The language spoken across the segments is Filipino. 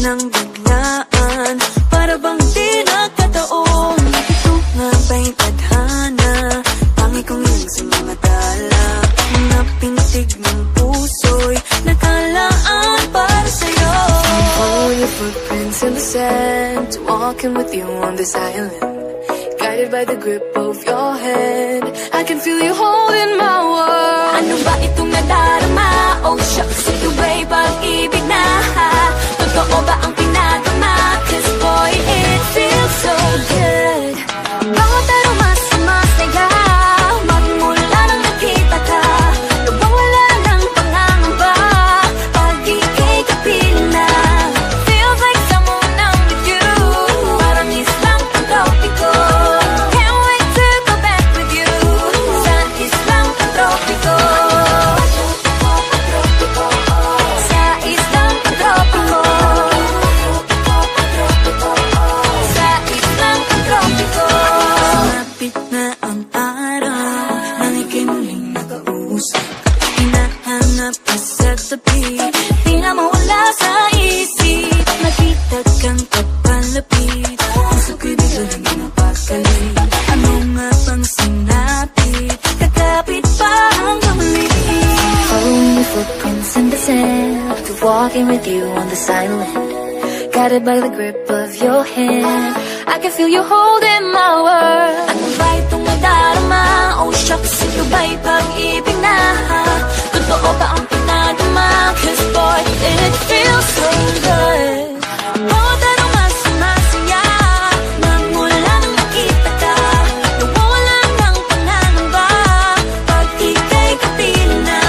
ng biglaan, para bang di nagkataon. Ito nga ba'y tadhana, tangi kong ilang sa mga tala. Mga pintig ng puso'y nakalaan para sa'yo. I'm following your footprints in the sand, walking with you on this island, guided by the grip of your hand. I can feel you holding my world. Ano ba itong nadarama? Oh shucks, ito ba'y pag-ibig na? Totoo ba ang pinagama? 'Cause boy, it feels so good. Bawat aroma sumasaya, magmula nang nakita ka. Nawawala ng pangangamba, pag ika'y kapiling na. Feels like someone I'm with you, parang islang pantropiko. Can't wait to go back with you, sa islang pantropiko. Sa islang pantropiko. Sa islang pantropiko. Sumapit na ang araw, nang ika'y muling nakausap. Hinahanap ka sa tabi, di na mawala sa isip. Nakita kang kapalapit, puso ko'y biglang napakalit. Ano nga bang sinapit, kakapit pa hanggang muli. Following your footprints in the sand, to walking with you on this island, guided by the grip of your hand. I can feel you holding my world. Ano ba itong nadarama? Oh shucks, ito ba'y pag-ibig na? Totoo ba ang pinagama? 'Cause boy, it feels so good. Bawat aroma sumasaya, magmula nang nakita ka. Nawawala ng pangangamba, pag ika'y kapiling na.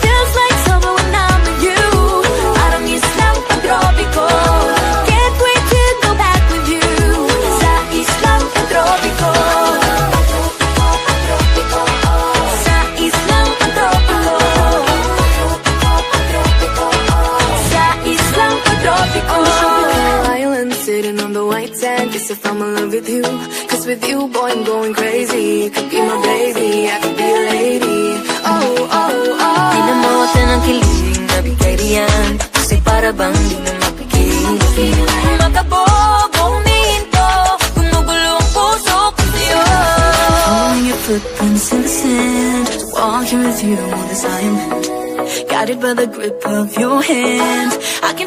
Feels like summer when I'm with you, parang islang pantropiko. Can't wait to go back with you, sa islang pantropiko. Sa islang pantropiko. Sa islang pantropiko. Island sitting on the white sand, guess if I'm in love with you, 'cause with you boy I'm going crazy. Could be my baby, I could be a lady. Oh, oh, oh. Pinamutan ng kilig na bigay riyan, kasi para bang di na mapigil. Makabog, huminto, gumugulo ang puso ko sa'yo. Following your footprints in the sand, walking with you on this island, guided by the grip of your hand. I can